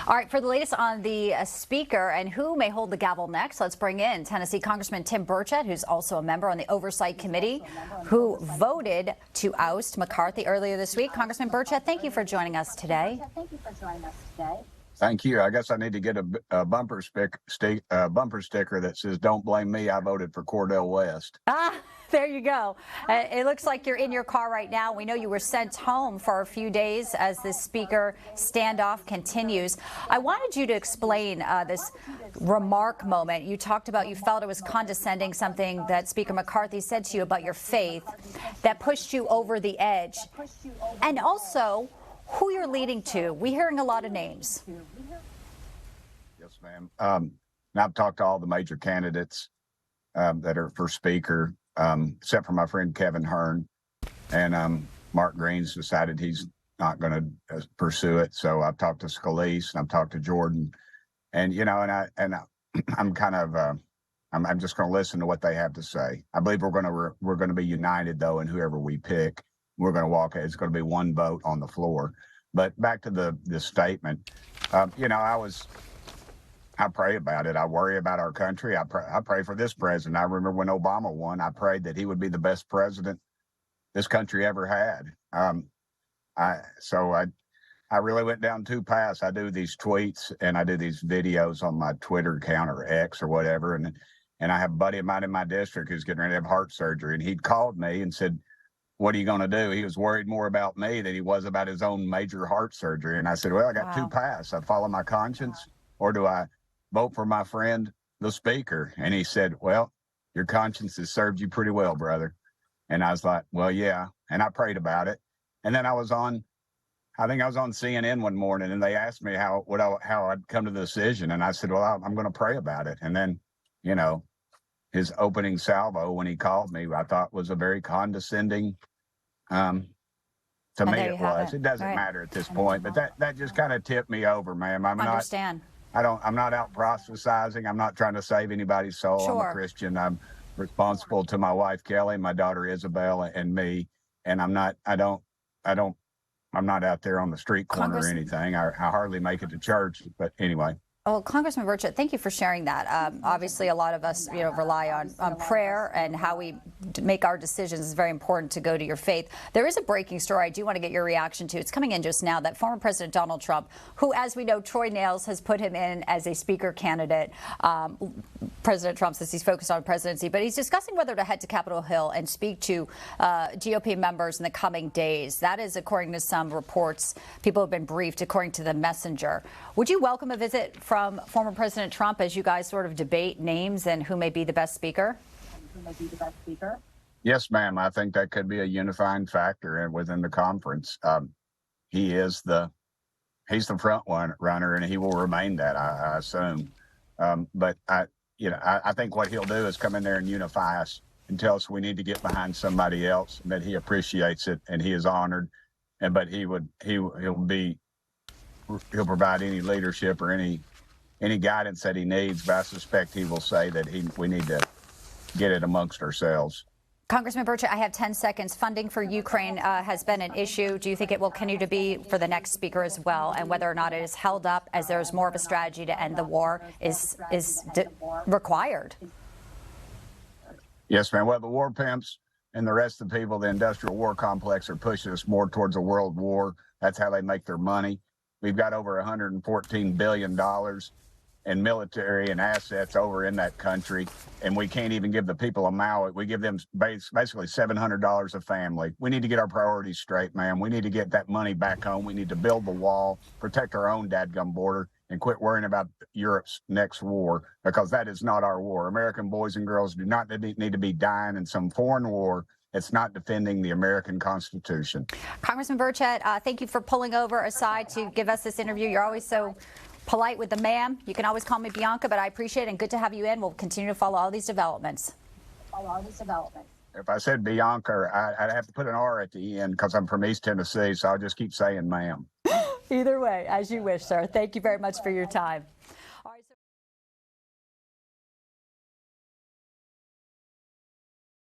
All right, for the latest on the Speaker and who may hold the gavel next, let's bring in Tennessee Congressman Tim Burchett, who's also a member on the Oversight Committee, who voted to oust McCarthy earlier this week. Congressman Burchett, thank you for joining us today. Thank you. I guess I need to get a bumper sticker that says, "Don't blame me. I voted for Cordell West." Ah, there you go. It looks like you're in your car right now. We know you were sent home for a few days as the Speaker standoff continues. I wanted you to explain this remark moment. You talked about you felt it was condescending, something that Speaker McCarthy said to you about your faith that pushed you over the edge. And also, who you're leading to. We're hearing a lot of names. Yes, ma'am. I've talked to all the major candidates that are for Speaker, except for my friend Kevin Hearn. And Mark Green's decided he's not going to pursue it. So I've talked to Scalise and I've talked to Jordan. And, you know, I'm kind of, I'm just going to listen to what they have to say. I believe we're going to be united, though, in whoever we pick. We're going to walk. It's going to be one vote on the floor. But back to the statement, you know, I pray about it. I worry about our country. I pray for this president. I remember when Obama won, I prayed that he would be the best president this country ever had. I really went down two paths. I do these tweets and I do these videos on my Twitter account or X or whatever. And I have a buddy of mine in my district who's getting ready to have heart surgery. And he'd called me and said, "What are you going to do?" He was worried more about me than he was about his own major heart surgery. And I said, well, I got two paths. I follow my conscience, or do I vote for my friend, the Speaker? And he said, well, your conscience has served you pretty well, brother. And I was like, well, yeah. And I prayed about it. And then I think I was on CNN one morning, and they asked me how I'd come to the decision. And I said, well, I'm going to pray about it. And then, you know, his opening salvo when he called me, I thought was a very condescending, to me it was. It doesn't matter at this point, but that just kind of tipped me over, ma'am. I'm not out proselytizing. I'm not trying to save anybody's soul. Sure. I'm a Christian. I'm responsible to my wife, Kelly, my daughter, Isabel, and me. And I'm not out there on the street corner or anything. I hardly make it to church, but anyway. Well, Congressman Burchett, thank you for sharing that. Obviously, a lot of us, rely on prayer, and how we make our decisions is very important to go to your faith. There is a breaking story I do want to get your reaction to. It's coming in just now that former President Donald Trump, who, as we know, Troy Nails has put him in as a Speaker candidate. President Trump says he's focused on presidency, but he's discussing whether to head to Capitol Hill and speak to GOP members in the coming days. That is, according to some reports, people have been briefed, according to the Messenger. Would you welcome a visit from former President Trump as you guys sort of debate names and who may be the best speaker? Yes, ma'am. I think that could be a unifying factor within the conference. He's the front runner, and he will remain that, I assume. But I think what he'll do is come in there and unify us and tell us we need to get behind somebody else, and that he appreciates it and he is honored. But he'll provide any leadership or any guidance that he needs. But I suspect he will say that we need to get it amongst ourselves. Congressman Burchett, I have 10 seconds. Funding for Ukraine has been an issue. Do you think it will continue to be for the next speaker as well? And whether or not it is held up as there's more of a strategy to end the war is required? Yes, ma'am. Well, the war pimps and the rest of the people, the industrial war complex, are pushing us more towards a world war. That's how they make their money. We've got over $114 billion in military and assets over in that country, and we can't even give the people a Maui. We give them basically $700 a family. We need to get our priorities straight, ma'am. We need to get that money back home. We need to build the wall, protect our own dadgum border, and quit worrying about Europe's next war, because that is not our war. American boys and girls do not need to be dying in some foreign war. It's not defending the American Constitution. Congressman Burchett, thank you for pulling over aside to give us this interview. You're always so polite with the ma'am. You can always call me Bianca, but I appreciate it, and good to have you in. We'll continue to follow all these developments. If I said Bianca, I'd have to put an R at the end because I'm from East Tennessee, so I'll just keep saying ma'am. Either way, as you wish, sir. Thank you very much for your time.